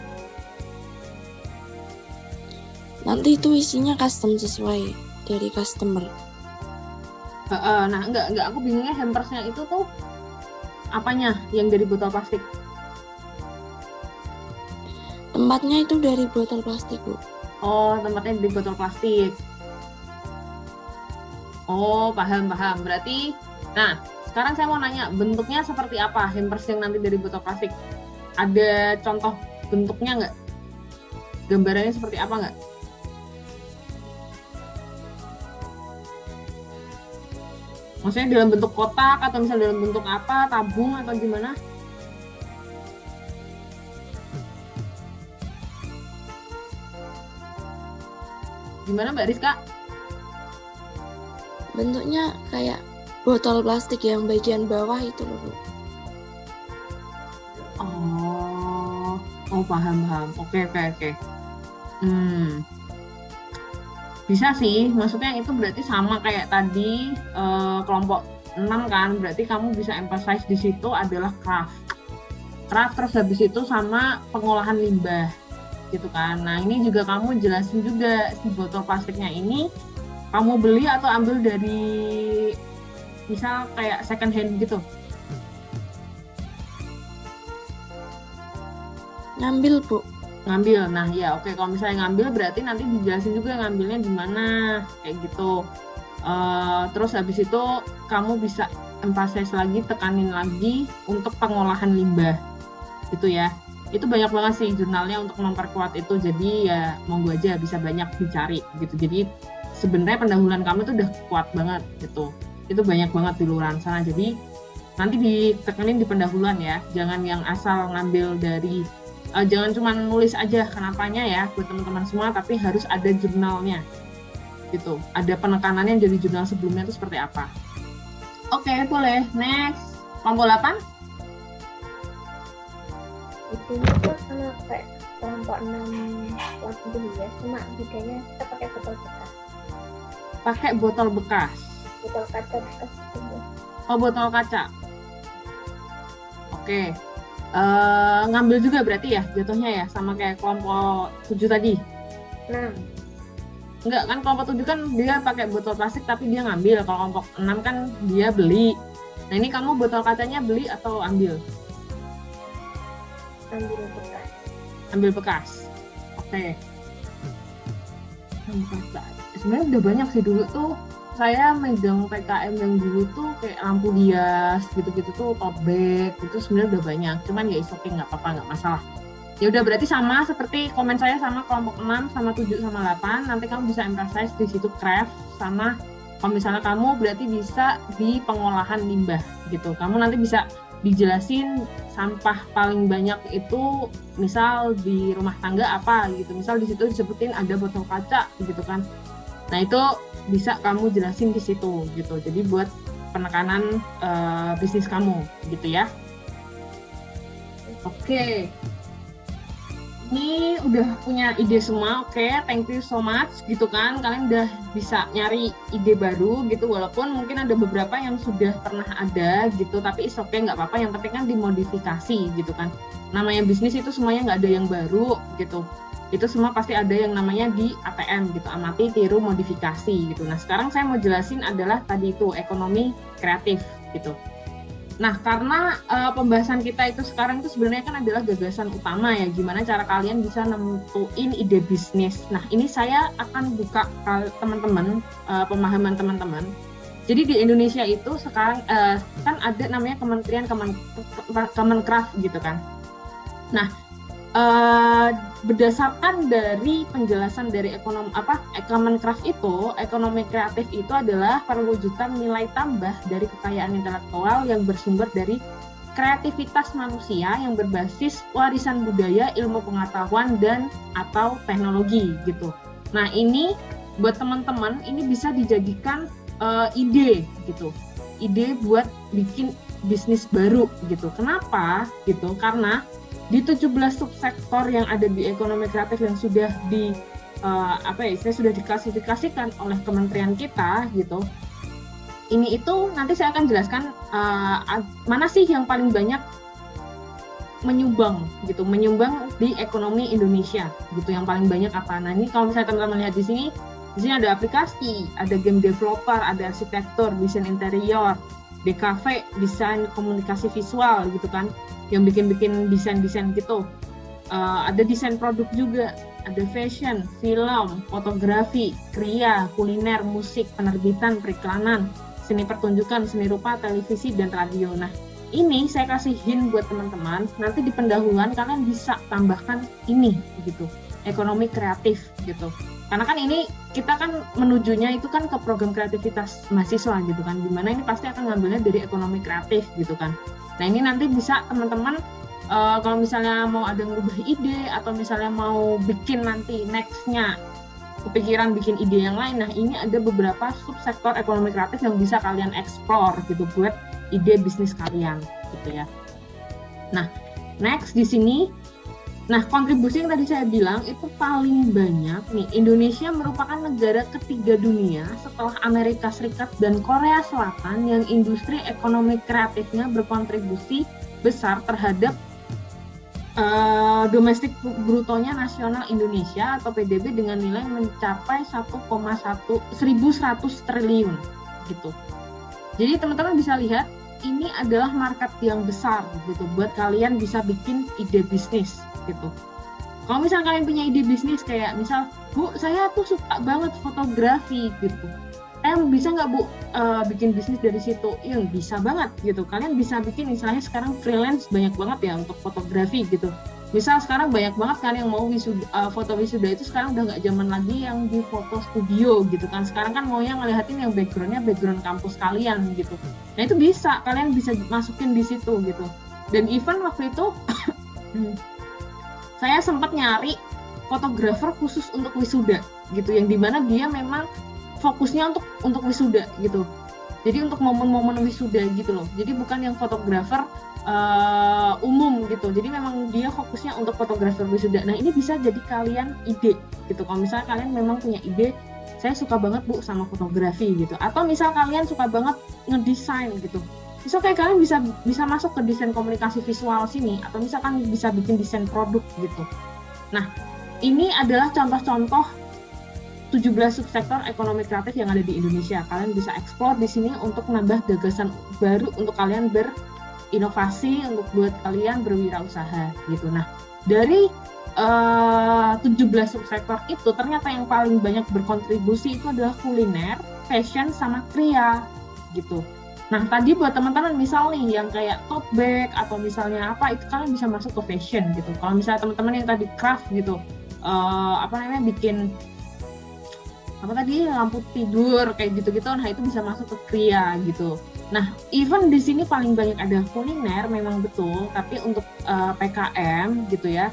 Speaker 7: Nanti itu isinya custom sesuai dari customer.
Speaker 1: Nah enggak, aku bingungnya hampersnya itu tuh apanya yang dari botol plastik?
Speaker 7: Tempatnya itu dari botol plastik Bu.
Speaker 1: Oh, tempatnya dari botol plastik. Oh, paham. Berarti, nah sekarang saya mau nanya, bentuknya seperti apa hampers yang nanti dari botol plastik? Ada contoh bentuknya nggak? Gambarannya seperti apa nggak? Maksudnya dalam bentuk kotak atau misalnya dalam bentuk apa, tabung atau gimana? Gimana Mbak Rizka?
Speaker 7: Bentuknya kayak botol plastik yang bagian bawah itu loh Bu.
Speaker 1: Oh paham. Oke. Bisa sih, maksudnya itu berarti sama kayak tadi kelompok 6 kan, berarti kamu bisa emphasize di situ adalah craft terus habis itu sama pengolahan limbah gitu kan. Nah ini juga kamu jelasin juga si botol plastiknya ini kamu beli atau ambil dari misal kayak second hand gitu.
Speaker 7: Ngambil Bu.
Speaker 1: Ngambil, nah ya oke. Kalau misalnya ngambil berarti nanti dijelasin juga ngambilnya di mana kayak gitu. Terus habis itu kamu bisa emphasize lagi, tekanin lagi untuk pengolahan limbah gitu ya. Itu banyak banget sih jurnalnya untuk memperkuat itu, jadi ya monggo aja bisa banyak dicari gitu. Jadi sebenarnya pendahuluan kamu tuh udah kuat banget gitu, itu banyak banget di luar sana. Jadi nanti ditekenin di pendahuluan ya, jangan yang asal ngambil dari jangan cuma nulis aja kenapanya ya buat teman-teman semua, tapi harus ada jurnalnya gitu, ada penekanannya dari jurnal sebelumnya itu seperti apa. Oke, boleh. Next, kelompok 8.
Speaker 8: Itu tuh sama kayak kelompok 6 ya, cuma bedanya kita pakai botol bekas.
Speaker 1: Pakai botol bekas.
Speaker 8: Botol kaca bekas itu.
Speaker 1: Oh, botol kaca. Oke. Ngambil juga berarti ya jatuhnya ya, sama kayak kelompok 7 tadi.
Speaker 8: 6.
Speaker 1: Enggak, kan kelompok 7 kan dia pakai botol plastik tapi dia ngambil. Kalau kelompok 6 kan dia beli. Nah, ini kamu botol kacanya beli atau ambil?
Speaker 8: Ambil bekas.
Speaker 1: Ambil bekas. Oke. Ambil kaca. Sebenarnya udah banyak sih dulu tuh. Saya megang PKM yang dulu tuh kayak lampu hias gitu-gitu tuh, tote bag itu sebenarnya udah banyak. Cuman ya oke, nggak apa-apa, nggak masalah. Ya udah, berarti sama seperti komen saya sama kelompok 6 sama 7 sama 8. Nanti kamu bisa emphasize di situ craft, sama kalau misalnya kamu berarti bisa di pengolahan limbah gitu. Kamu nanti bisa dijelasin sampah paling banyak itu misal di rumah tangga apa gitu. Misal di situ disebutin ada botol kaca gitu kan. Nah, itu bisa kamu jelasin di situ gitu. Jadi buat penekanan bisnis kamu gitu ya. Oke. Ini udah punya ide semua, oke, thank you so much gitu kan. Kalian udah bisa nyari ide baru gitu, walaupun mungkin ada beberapa yang sudah pernah ada gitu, tapi oke, nggak apa-apa, yang penting kan dimodifikasi gitu kan. Namanya bisnis itu semuanya nggak ada yang baru gitu. Itu semua pasti ada yang namanya di ATM gitu, amati, tiru, modifikasi gitu. Nah, sekarang saya mau jelasin adalah tadi itu ekonomi kreatif gitu. Nah, karena pembahasan kita itu sekarang itu sebenarnya kan adalah gagasan utama ya, gimana cara kalian bisa nentuin ide bisnis. Nah, ini saya akan buka teman-teman, pemahaman teman-teman. Jadi di Indonesia itu sekarang kan ada namanya Kementerian Kemenkraf gitu kan. Nah, berdasarkan dari penjelasan dari Kemenkraf itu, ekonomi kreatif itu adalah perwujudan nilai tambah dari kekayaan intelektual yang bersumber dari kreativitas manusia yang berbasis warisan budaya, ilmu pengetahuan, dan atau teknologi gitu. Nah, ini buat teman-teman ini bisa dijadikan ide gitu, ide buat bikin bisnis baru gitu. Kenapa gitu? Karena di 17 subsektor yang ada di ekonomi kreatif yang sudah sudah diklasifikasikan oleh kementerian kita gitu. Ini itu nanti saya akan jelaskan mana sih yang paling banyak menyumbang di ekonomi Indonesia gitu, yang paling banyak apa. Nah, ini kalau misalnya teman-teman lihat di sini ada aplikasi, ada game developer, ada arsitektur, desain interior, DKV, desain komunikasi visual gitu kan, yang bikin desain-desain gitu. Ada desain produk juga, ada fashion, film, fotografi, kria, kuliner, musik, penerbitan, periklanan, seni pertunjukan, seni rupa, televisi, dan radio. Nah, ini saya kasih hint buat teman-teman, nanti di pendahuluan kalian bisa tambahkan ini gitu, ekonomi kreatif gitu. Karena kan ini kita kan menujunya itu kan ke program kreativitas mahasiswa gitu kan, dimana ini pasti akan ngambilnya dari ekonomi kreatif gitu kan. Nah, ini nanti bisa teman-teman kalau misalnya mau ada ngerubah ide atau misalnya mau bikin nanti nextnya kepikiran bikin ide yang lain, nah ini ada beberapa subsektor ekonomi kreatif yang bisa kalian explore gitu buat ide bisnis kalian gitu ya. Nah, next di sini. Nah, kontribusi yang tadi saya bilang itu paling banyak nih. Indonesia merupakan negara ketiga dunia setelah Amerika Serikat dan Korea Selatan yang industri ekonomi kreatifnya berkontribusi besar terhadap domestik brutonya nasional Indonesia atau PDB dengan nilai mencapai 1,1 triliun gitu. Jadi teman-teman bisa lihat ini adalah market yang besar gitu buat kalian bisa bikin ide bisnis gitu. Kalau misalnya kalian punya ide bisnis kayak misal, Bu, saya tuh suka banget fotografi gitu. saya bisa nggak Bu bikin bisnis dari situ? Iya bisa banget gitu. Kalian bisa bikin misalnya sekarang freelance banyak banget ya untuk fotografi gitu. Misal sekarang banyak banget kan yang mau foto wisuda itu sekarang udah nggak zaman lagi yang di foto studio gitu kan. Sekarang kan maunya ngeliatin yang background kampus kalian gitu. Nah itu bisa, kalian bisa masukin di situ gitu. Dan even waktu itu saya sempat nyari fotografer khusus untuk wisuda gitu, yang dimana dia memang fokusnya untuk wisuda gitu. Jadi untuk momen-momen wisuda gitu loh. Jadi bukan yang fotografer umum gitu. Jadi memang dia fokusnya untuk fotografer wisuda. Nah ini bisa jadi kalian ide gitu. Kalau misalnya kalian memang punya ide, saya suka banget Bu sama fotografi gitu. Atau misal kalian suka banget ngedesain gitu. Misal kayak kalian bisa masuk ke desain komunikasi visual sini. Atau misalkan bisa bikin desain produk gitu. Nah ini adalah contoh-contoh 17 subsektor ekonomi kreatif yang ada di Indonesia. Kalian bisa eksplor di sini untuk nambah gagasan baru untuk kalian berinovasi, untuk buat kalian berwirausaha gitu. Nah, dari 17 subsektor itu ternyata yang paling banyak berkontribusi itu adalah kuliner, fashion, sama kria gitu. Nah, tadi buat teman-teman misal nih yang kayak tote bag atau misalnya apa, itu kalian bisa masuk ke fashion gitu. Kalau misalnya teman-teman yang tadi craft gitu, bikin apa tadi lampu tidur kayak gitu-gitu, nah itu bisa masuk ke kria gitu. Nah, even di sini paling banyak ada kuliner memang betul, tapi untuk PKM gitu ya,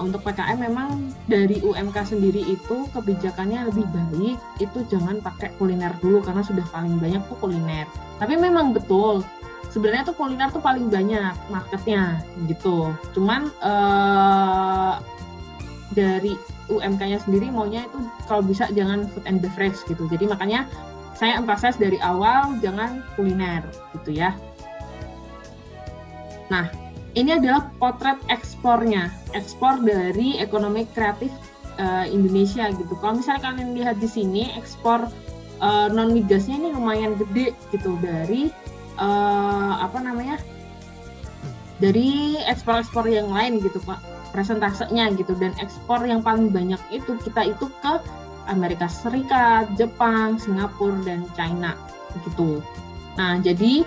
Speaker 1: untuk PKM memang dari UMK sendiri itu kebijakannya lebih baik, itu jangan pakai kuliner dulu karena sudah paling banyak tuh kuliner. Tapi memang betul, sebenarnya tuh kuliner tuh paling banyak marketnya gitu. Cuman dari UMK-nya sendiri maunya itu kalau bisa jangan food and beverage gitu. Jadi makanya saya emphasize dari awal jangan kuliner gitu ya. Nah, ini adalah potret ekspornya, ekspor dari ekonomi kreatif Indonesia gitu. Kalau misalnya kalian lihat di sini ekspor non migasnya ini lumayan gede gitu dari dari ekspor-ekspor yang lain gitu Pak, presentasenya gitu. Dan ekspor yang paling banyak itu kita itu ke Amerika Serikat, Jepang, Singapura, dan China gitu. Nah jadi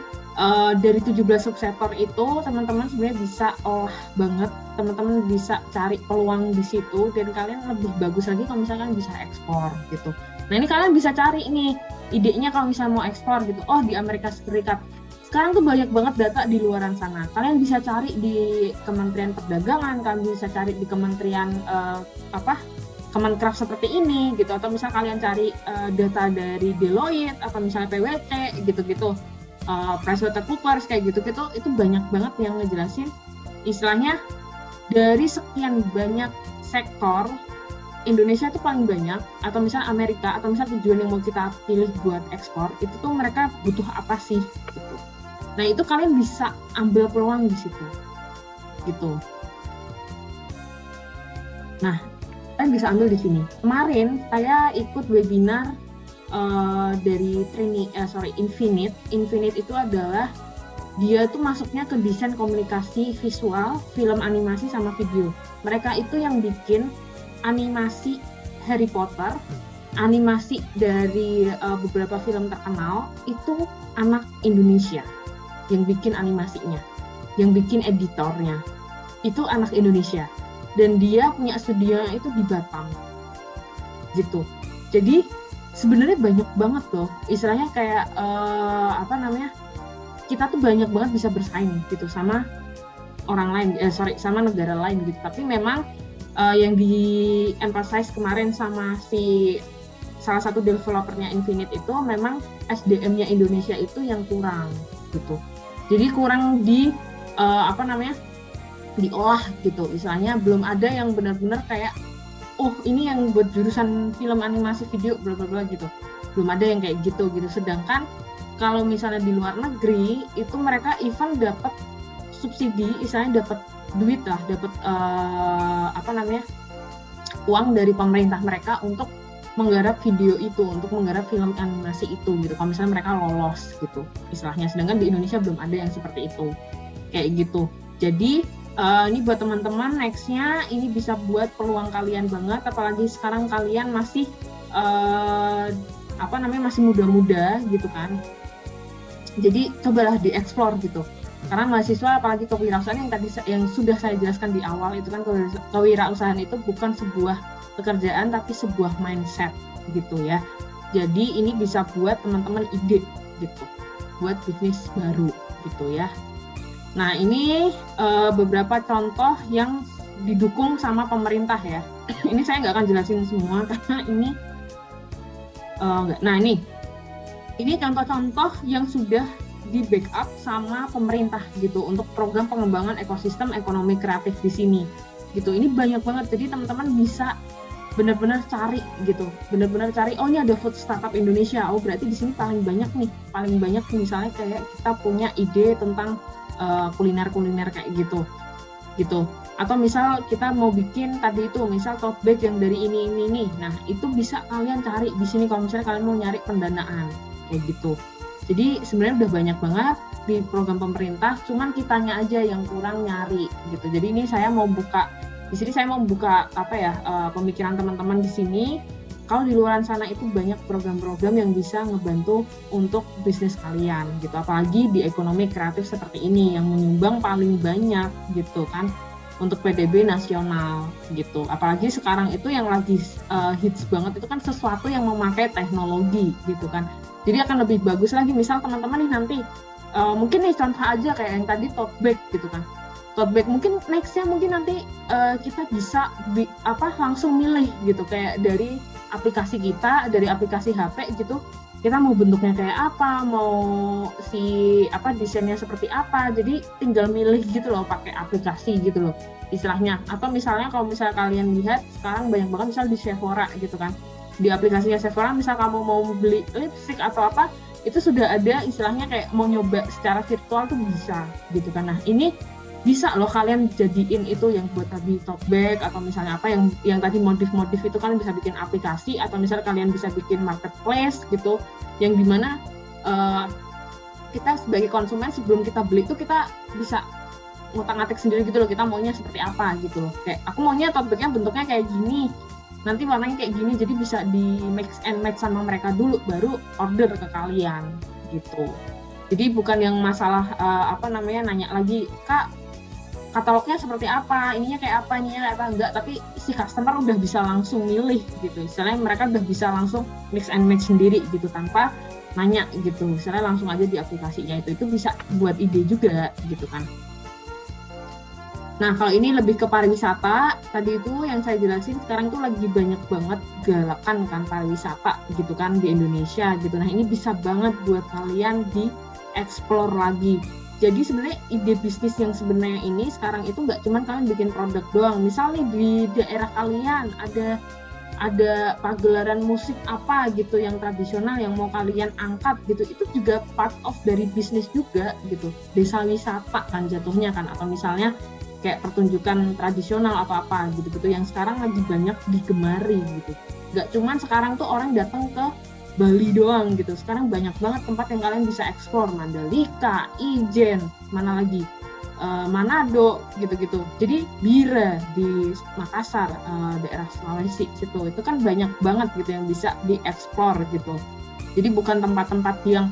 Speaker 1: dari 17 subsektor itu teman-teman sebenarnya bisa olah banget, teman-teman bisa cari peluang di situ, dan kalian lebih bagus lagi kalau misalkan bisa ekspor gitu. Nah ini kalian bisa cari nih idenya kalau misalnya mau ekspor gitu. Oh di Amerika Serikat sekarang tuh banyak banget data di luaran sana. Kalian bisa cari di Kementerian Perdagangan, kalian bisa cari di Kementerian Kemenkraf seperti ini gitu, atau misal kalian cari data dari Deloitte atau misalnya PwC gitu-gitu, PricewaterhouseCoopers kayak gitu-gitu, itu banyak banget yang ngejelasin istilahnya dari sekian banyak sektor Indonesia itu paling banyak, atau misalnya Amerika, atau misalnya tujuan yang mau kita pilih buat ekspor itu tuh mereka butuh apa sih gitu. Nah itu kalian bisa ambil peluang di situ gitu. Nah kalian bisa ambil di sini. Kemarin saya ikut webinar dari Infinite. Infinite itu adalah dia tuh masuknya ke desain komunikasi visual, film animasi sama video. Mereka itu yang bikin animasi Harry Potter, animasi dari beberapa film terkenal, itu anak Indonesia yang bikin animasinya, yang bikin editornya, itu anak Indonesia. Dan dia punya studionya itu di Batam gitu. Jadi sebenarnya banyak banget loh, istilahnya kayak kita tuh banyak banget bisa bersaing gitu sama orang lain, sama negara lain gitu. Tapi memang yang di emphasize kemarin sama salah satu developernya Infinite itu memang SDM-nya Indonesia itu yang kurang gitu. Jadi kurang diolah gitu, istilahnya belum ada yang benar-benar kayak ini yang buat jurusan film animasi video bla bla bla gitu, belum ada yang kayak gitu. Sedangkan kalau misalnya di luar negeri itu mereka even dapat subsidi, istilahnya dapat duit lah, dapat uang dari pemerintah mereka untuk menggarap video itu, untuk menggarap film animasi itu gitu, kalau misalnya mereka lolos gitu istilahnya. Sedangkan di Indonesia belum ada yang seperti itu kayak gitu. Jadi ini buat teman-teman nextnya ini bisa buat peluang kalian banget, apalagi sekarang kalian masih masih muda-muda gitu kan. Jadi cobalah dieksplor gitu. Karena mahasiswa apalagi kewirausahaan yang sudah saya jelaskan di awal itu kan, kewirausahaan itu bukan sebuah pekerjaan tapi sebuah mindset gitu ya. Jadi ini bisa buat teman-teman ide gitu, buat bisnis baru gitu ya. Nah ini beberapa contoh yang didukung sama pemerintah ya. Ini saya nggak akan jelasin semua karena ini nah ini contoh-contoh yang sudah di backup sama pemerintah gitu untuk program pengembangan ekosistem ekonomi kreatif di sini gitu. Ini banyak banget, jadi teman-teman bisa benar-benar cari gitu, oh ini ada food startup Indonesia, oh berarti di sini paling banyak misalnya kayak kita punya ide tentang kuliner kayak gitu. Atau misal kita mau bikin tadi itu misal tote bag yang dari ini. Nah, itu bisa kalian cari di sini kalau misalnya kalian mau nyari pendanaan kayak gitu. Jadi sebenarnya udah banyak banget di program pemerintah, cuman kitanya aja yang kurang nyari gitu. Jadi ini saya mau buka pemikiran teman-teman di sini. Kalau di luar sana itu banyak program-program yang bisa ngebantu untuk bisnis kalian gitu. Apalagi di ekonomi kreatif seperti ini yang menyumbang paling banyak gitu kan untuk PDB nasional gitu. Apalagi sekarang itu yang lagi hits banget itu kan sesuatu yang memakai teknologi gitu kan. Jadi akan lebih bagus lagi misal teman-teman nih nanti mungkin nih contoh aja kayak yang tadi tote bag gitu kan. Tote bag mungkin nextnya mungkin nanti kita bisa langsung milih gitu kayak dari aplikasi kita, dari aplikasi HP gitu, kita mau bentuknya kayak apa, mau desainnya seperti apa, jadi tinggal milih gitu loh pakai aplikasi gitu loh istilahnya. Atau misalnya kalau misalnya kalian lihat sekarang banyak banget misal di Sephora gitu kan, di aplikasinya Sephora misal kamu mau beli lipstick atau apa, itu sudah ada istilahnya kayak mau nyoba secara virtual tuh bisa gitu kan. Nah ini bisa loh kalian jadiin itu yang buat tadi tote bag atau misalnya apa yang tadi modif-modif itu kalian bisa bikin aplikasi atau misalnya kalian bisa bikin marketplace gitu yang dimana kita sebagai konsumen sebelum kita beli itu kita bisa ngutak-ngatik sendiri gitu loh, kita maunya seperti apa gitu loh. Kayak aku maunya tote bagnya bentuknya kayak gini, nanti warnanya kayak gini, jadi bisa di mix and match sama mereka dulu baru order ke kalian gitu. Jadi bukan yang masalah nanya lagi, Kak katalognya seperti apa, ininya kayak apa, enggak, tapi si customer udah bisa langsung milih gitu. Misalnya mereka udah bisa langsung mix and match sendiri gitu tanpa nanya gitu. Misalnya langsung aja di aplikasinya itu bisa buat ide juga gitu kan. Nah, kalau ini lebih ke pariwisata, tadi itu yang saya jelasin sekarang tuh lagi banyak banget galakan kan pariwisata gitu kan di Indonesia gitu. Nah, ini bisa banget buat kalian di-explore lagi. Jadi sebenarnya ide bisnis yang sebenarnya ini sekarang itu nggak cuma kalian bikin produk doang. Misal nih di daerah kalian ada pagelaran musik apa gitu yang tradisional yang mau kalian angkat gitu, itu juga part of dari bisnis juga gitu. Desa wisata kan jatuhnya kan, atau misalnya kayak pertunjukan tradisional atau apa gitu-gitu yang sekarang lagi banyak digemari gitu. Nggak cuma sekarang tuh orang datang ke Bali doang gitu. Sekarang banyak banget tempat yang kalian bisa eksplor, Mandalika, Ijen, mana lagi, Manado gitu-gitu. Jadi Bira di Makassar, daerah Sulawesi situ, itu kan banyak banget gitu yang bisa dieksplor gitu. Jadi bukan tempat-tempat yang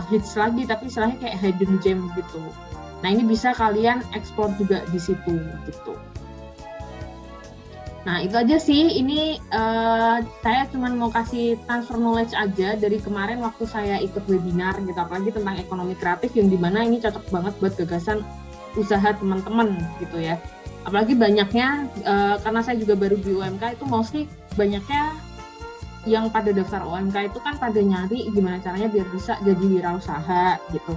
Speaker 1: hits lagi, tapi istilahnya kayak hidden gem gitu. Nah ini bisa kalian eksplor juga di situ gitu. Nah itu aja sih, ini saya cuma mau kasih transfer knowledge aja dari kemarin waktu saya ikut webinar gitu, apalagi tentang ekonomi kreatif yang dimana ini cocok banget buat gagasan usaha teman-teman gitu ya. Apalagi banyaknya, karena saya juga baru di UMK, itu mostly banyaknya yang pada daftar UMK itu kan pada nyari gimana caranya biar bisa jadi wirausaha gitu.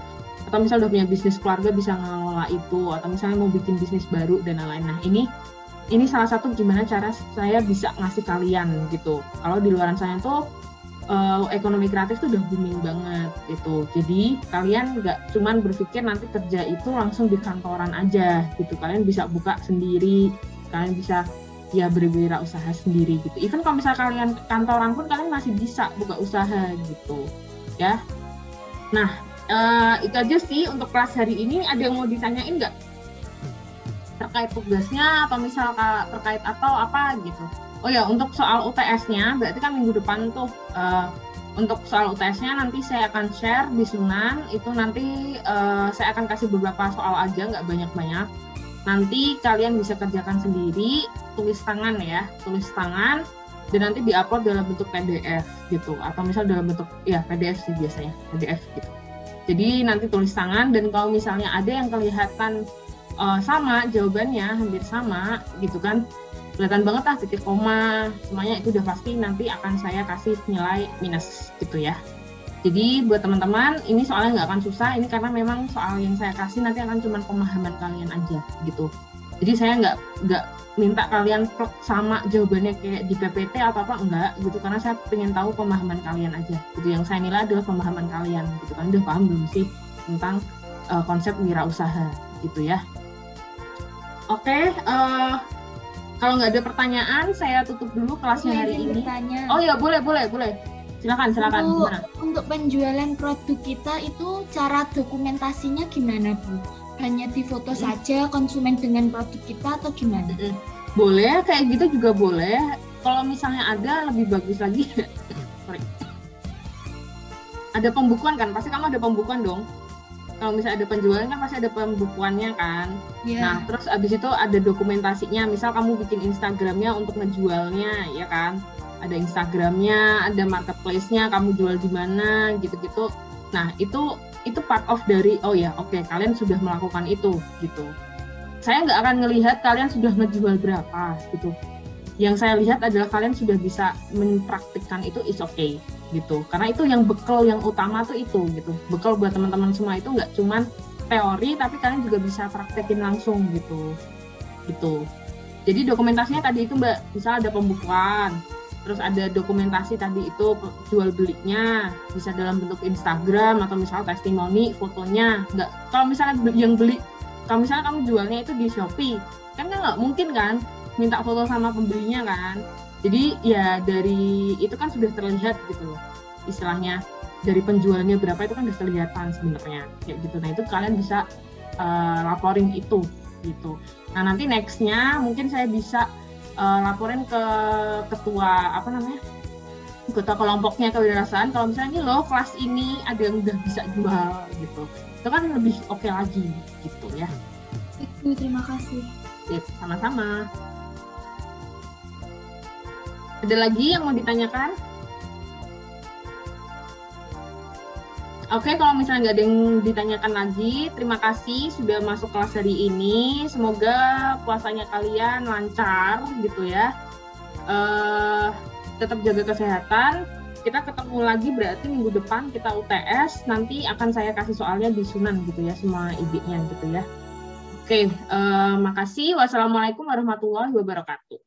Speaker 1: Atau misalnya udah punya bisnis keluarga bisa ngelola itu, atau misalnya mau bikin bisnis baru dan lain-lain. Nah ini salah satu gimana cara saya bisa ngasih kalian gitu. Kalau di luaran sana tuh ekonomi kreatif tuh udah booming banget gitu. Jadi kalian nggak cuman berpikir nanti kerja itu langsung di kantoran aja gitu. Kalian bisa buka sendiri, kalian bisa ya berwirausaha sendiri gitu. Even kalau misalnya kalian kantoran pun kalian masih bisa buka usaha gitu ya. Nah itu aja sih untuk kelas hari ini. Ada yang mau ditanyain nggak? Terkait tugasnya atau misal terkait atau apa gitu. Oh ya, untuk soal UTS-nya berarti kan minggu depan tuh Untuk soal UTS-nya nanti saya akan share di Sunan, itu nanti saya akan kasih beberapa soal aja, nggak banyak-banyak. Nanti kalian bisa kerjakan sendiri, tulis tangan ya, tulis tangan, dan nanti diupload dalam bentuk PDF gitu, atau misal dalam bentuk, ya PDF sih biasanya, PDF gitu. Jadi nanti tulis tangan, dan kalau misalnya ada yang kelihatan sama jawabannya, hampir sama gitu kan, kelihatan banget lah titik koma, semuanya itu udah pasti nanti akan saya kasih nilai minus gitu ya. Jadi buat teman-teman, ini soalnya nggak akan susah, ini karena memang soal yang saya kasih nanti akan cuma pemahaman kalian aja gitu. Jadi saya nggak minta kalian plek sama jawabannya kayak di PPT atau apa, enggak gitu, karena saya pengen tahu pemahaman kalian aja gitu. Yang saya nilai adalah pemahaman kalian gitu kan, udah paham belum sih tentang konsep wirausaha gitu ya. Oke, kalau nggak ada pertanyaan, saya tutup dulu kelasnya hari ini.
Speaker 5: Bertanya.
Speaker 1: Oh ya, boleh. Silakan.
Speaker 5: Untuk penjualan produk kita itu cara dokumentasinya gimana, Bu? Hanya difoto saja konsumen dengan produk kita atau gimana?
Speaker 1: Boleh, kayak gitu juga boleh. Kalau misalnya ada, lebih bagus lagi. Sorry. Ada pembukuan kan? Pasti kamu ada pembukuan dong. Kalau misalnya ada penjualan kan pasti ada pembukuannya kan. Yeah. Nah, terus abis itu ada dokumentasinya. Misal kamu bikin Instagramnya untuk ngejualnya, ya kan? Ada Instagramnya, ada marketplace-nya, kamu jual di mana, gitu-gitu. Nah, itu part of dari, oh ya, oke, kalian sudah melakukan itu, gitu. Saya nggak akan ngelihat kalian sudah ngejual berapa, gitu. Yang saya lihat adalah kalian sudah bisa mempraktikkan itu, is okay. Gitu, karena itu yang bekal yang utama tuh itu gitu. Bekal buat teman-teman semua itu nggak cuman teori, tapi kalian juga bisa praktekin langsung gitu. Jadi dokumentasinya tadi itu Mbak, misal ada pembukuan, terus ada dokumentasi tadi itu jual belinya, bisa dalam bentuk Instagram atau misal testimoni, fotonya. Nggak, kalau misalnya yang beli, kalau misalnya kamu jualnya itu di Shopee, kan nggak mungkin kan minta foto sama pembelinya kan. Jadi ya dari itu kan sudah terlihat gitu loh, istilahnya dari penjualnya berapa itu kan sudah kelihatan sebenarnya kayak gitu. Nah itu kalian bisa laporin itu gitu. Nah nanti nextnya mungkin saya bisa laporin ke ketua ketua kelompoknya kewirausahaan. Kalau misalnya ini loh kelas ini ada yang udah bisa jual gitu, itu kan lebih oke lagi gitu ya.
Speaker 5: Ibu terima kasih.
Speaker 1: Sama-sama. Ada lagi yang mau ditanyakan? Oke, kalau misalnya nggak ada yang ditanyakan lagi, terima kasih sudah masuk kelas hari ini. Semoga puasanya kalian lancar gitu ya. Tetap jaga kesehatan. Kita ketemu lagi berarti minggu depan kita UTS. Nanti akan saya kasih soalnya di Sunan gitu ya, semua IG-nya gitu ya. Oke, makasih. Wassalamualaikum warahmatullahi wabarakatuh.